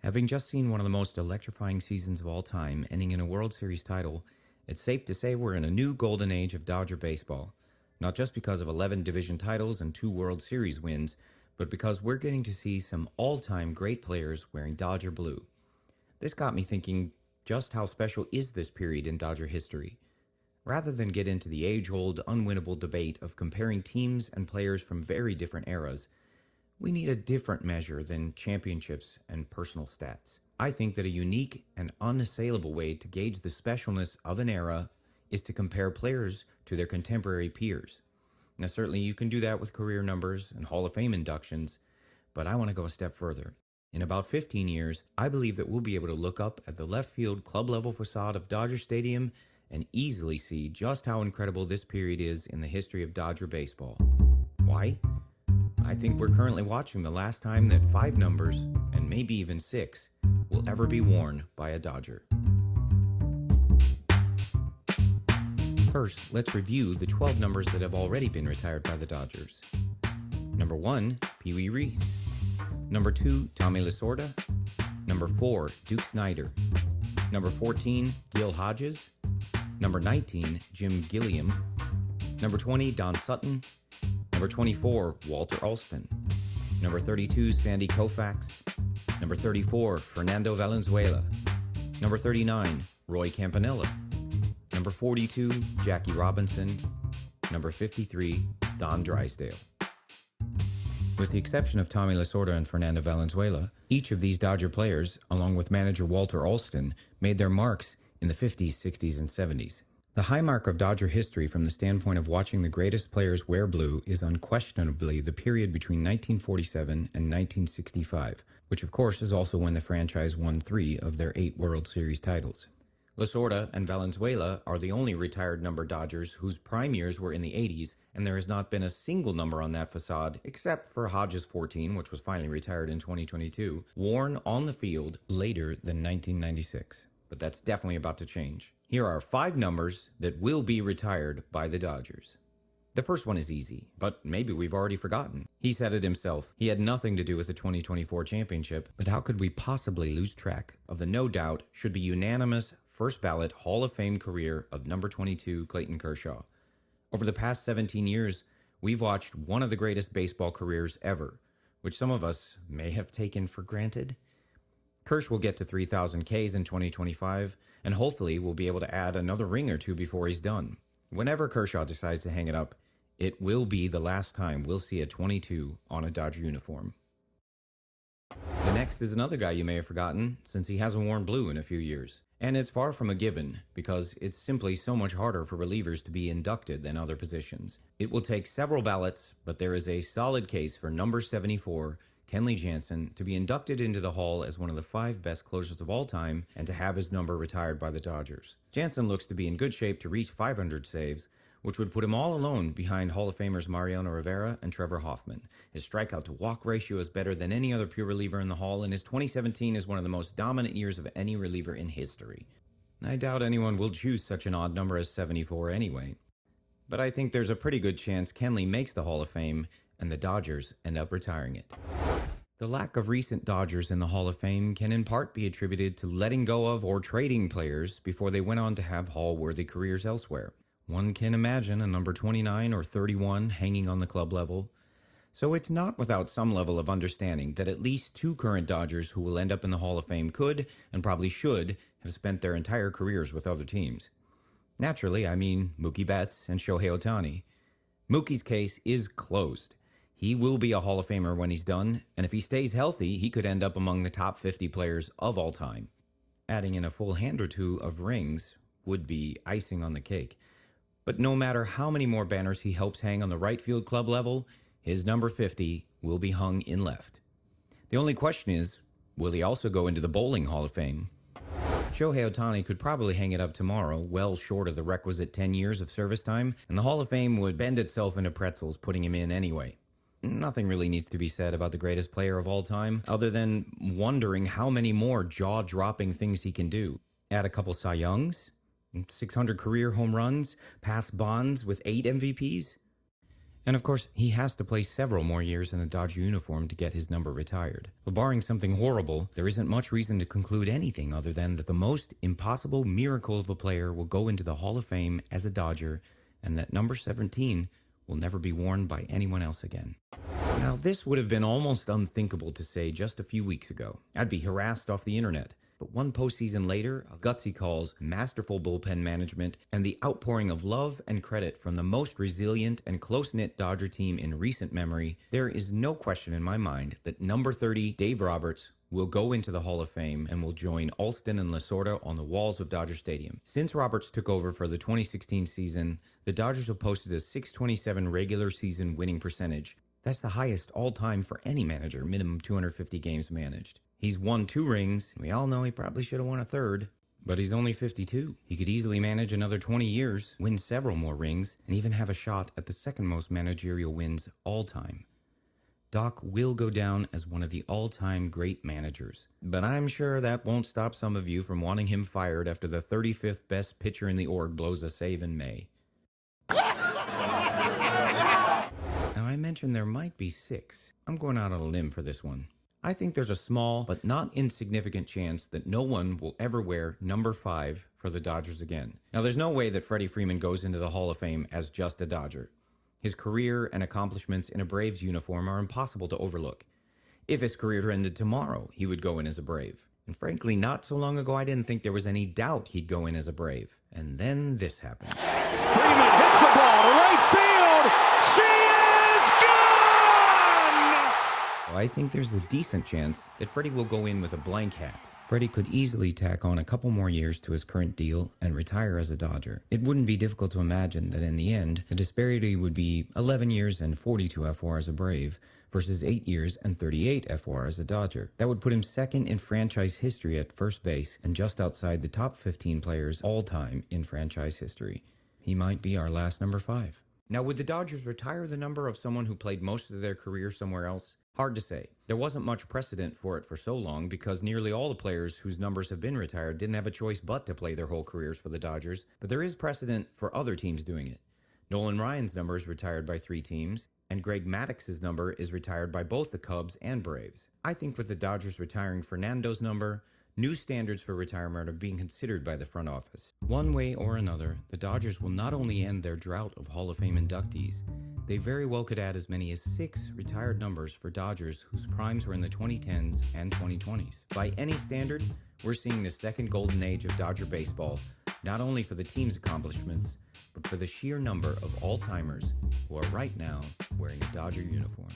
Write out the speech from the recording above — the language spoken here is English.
Having just seen one of the most electrifying seasons of all time, ending in a World Series title, it's safe to say we're in a new golden age of Dodger baseball. Not just because of 11 division titles and 2 World Series wins, but because we're getting to see some all-time great players wearing Dodger blue. This got me thinking, just how special is this period in Dodger history? Rather than get into the age-old, unwinnable debate of comparing teams and players from very different eras, we need a different measure than championships and personal stats. I think that a unique and unassailable way to gauge the specialness of an era is to compare players to their contemporary peers. Now, certainly you can do that with career numbers and Hall of Fame inductions, but I want to go a step further. In about 15 years, I believe that we'll be able to look up at the left field club level facade of Dodger Stadium and easily see just how incredible this period is in the history of Dodger baseball. Why? I think we're currently watching the last time that 5 numbers, and maybe even 6, will ever be worn by a Dodger. First, let's review the 12 numbers that have already been retired by the Dodgers. Number 1, Pee Wee Reese. Number 2, Tommy Lasorda. Number 4, Duke Snider. Number 14, Gil Hodges. Number 19, Jim Gilliam. Number 20, Don Sutton. Number 24, Walter Alston. Number 32, Sandy Koufax. Number 34, Fernando Valenzuela. Number 39, Roy Campanella. Number 42, Jackie Robinson. Number 53, Don Drysdale. With the exception of Tommy Lasorda and Fernando Valenzuela, each of these Dodger players, along with manager Walter Alston, made their marks in the 50s, 60s, and 70s. The high mark of Dodger history from the standpoint of watching the greatest players wear blue is unquestionably the period between 1947 and 1965, which of course is also when the franchise won 3 of their 8 World Series titles. Lasorda and Valenzuela are the only retired number Dodgers whose prime years were in the 80s, and there has not been a single number on that facade, except for Hodges 14, which was finally retired in 2022, worn on the field later than 1996. But that's definitely about to change. Here are 5 numbers that will be retired by the Dodgers. The first one is easy, but maybe we've already forgotten. He said it himself. He had nothing to do with the 2024 championship, but how could we possibly lose track of the no doubt should be unanimous first ballot Hall of Fame career of number 22 Clayton Kershaw? Over the past 17 years, we've watched one of the greatest baseball careers ever, which some of us may have taken for granted. Kersh will get to 3,000 Ks in 2025, and hopefully will be able to add another ring or 2 before he's done. Whenever Kershaw decides to hang it up, it will be the last time we'll see a 22 on a Dodger uniform. The next is another guy you may have forgotten, since he hasn't worn blue in a few years. And it's far from a given, because it's simply so much harder for relievers to be inducted than other positions. It will take several ballots, but there is a solid case for number 74, Kenley Jansen, to be inducted into the Hall as one of the 5 best closers of all time and to have his number retired by the Dodgers. Jansen looks to be in good shape to reach 500 saves, which would put him all alone behind Hall of Famers Mariano Rivera and Trevor Hoffman. His strikeout-to-walk ratio is better than any other pure reliever in the Hall, and his 2017 is one of the most dominant years of any reliever in history. I doubt anyone will choose such an odd number as 74 anyway. But I think there's a pretty good chance Kenley makes the Hall of Fame, and the Dodgers end up retiring it. The lack of recent Dodgers in the Hall of Fame can in part be attributed to letting go of or trading players before they went on to have Hall-worthy careers elsewhere. One can imagine a number 29 or 31 hanging on the club level. So it's not without some level of understanding that at least 2 current Dodgers who will end up in the Hall of Fame could, and probably should, have spent their entire careers with other teams. Naturally, I mean Mookie Betts and Shohei Ohtani. Mookie's case is closed. He will be a Hall of Famer when he's done, and if he stays healthy, he could end up among the top 50 players of all time. Adding in a full hand or 2 of rings would be icing on the cake. But no matter how many more banners he helps hang on the right field club level, his number 50 will be hung in left. The only question is, will he also go into the Bowling Hall of Fame? Shohei Ohtani could probably hang it up tomorrow, well short of the requisite 10 years of service time, and the Hall of Fame would bend itself into pretzels, putting him in anyway. Nothing really needs to be said about the greatest player of all time, other than wondering how many more jaw-dropping things he can do. Add a couple Cy Youngs, 600 career home runs, pass Bonds with 8 MVPs. And of course, he has to play several more years in a Dodger uniform to get his number retired. But barring something horrible, there isn't much reason to conclude anything other than that the most impossible miracle of a player will go into the Hall of Fame as a Dodger, and that number 17 will never be worn by anyone else again. Now, this would have been almost unthinkable to say just a few weeks ago. I'd be harassed off the internet. But one postseason later, gutsy calls, masterful bullpen management, and the outpouring of love and credit from the most resilient and close-knit Dodger team in recent memory, there is no question in my mind that number 30, Dave Roberts, will go into the Hall of Fame and will join Alston and Lasorda on the walls of Dodger Stadium. Since Roberts took over for the 2016 season, the Dodgers have posted a .627 regular season winning percentage. That's the highest all-time for any manager, minimum 250 games managed. He's won 2 rings. We all know he probably should have won a third, but he's only 52. He could easily manage another 20 years, win several more rings, and even have a shot at the second most managerial wins all time. Doc will go down as one of the all-time great managers, but I'm sure that won't stop some of you from wanting him fired after the 35th best pitcher in the org blows a save in May. Now, I mentioned there might be 6. I'm going out on a limb for this one. I think there's a small but not insignificant chance that no one will ever wear number 5 for the Dodgers again. Now, there's no way that Freddie Freeman goes into the Hall of Fame as just a Dodger. His career and accomplishments in a Braves uniform are impossible to overlook. If his career ended tomorrow, he would go in as a Brave. And frankly, not so long ago, I didn't think there was any doubt he'd go in as a Brave. And then this happened. Freeman hits the ball to right field. She is gone! I think there's a decent chance that Freddie will go in with a blank hat. Freddie could easily tack on a couple more years to his current deal and retire as a Dodger. It wouldn't be difficult to imagine that in the end, the disparity would be 11 years and 42 FWAR as a Brave versus 8 years and 38 FWAR as a Dodger. That would put him second in franchise history at first base and just outside the top 15 players all time in franchise history. He might be our last number 5. Now, would the Dodgers retire the number of someone who played most of their career somewhere else? Hard to say. There wasn't much precedent for it for so long because nearly all the players whose numbers have been retired didn't have a choice but to play their whole careers for the Dodgers, but there is precedent for other teams doing it. Nolan Ryan's number is retired by 3 teams, and Greg Maddox's number is retired by both the Cubs and Braves. I think with the Dodgers retiring Fernando's number, new standards for retirement are being considered by the front office. One way or another, the Dodgers will not only end their drought of Hall of Fame inductees, they very well could add as many as 6 retired numbers for Dodgers whose primes were in the 2010s and 2020s. By any standard, we're seeing the second golden age of Dodger baseball, not only for the team's accomplishments, but for the sheer number of all-timers who are right now wearing a Dodger uniform.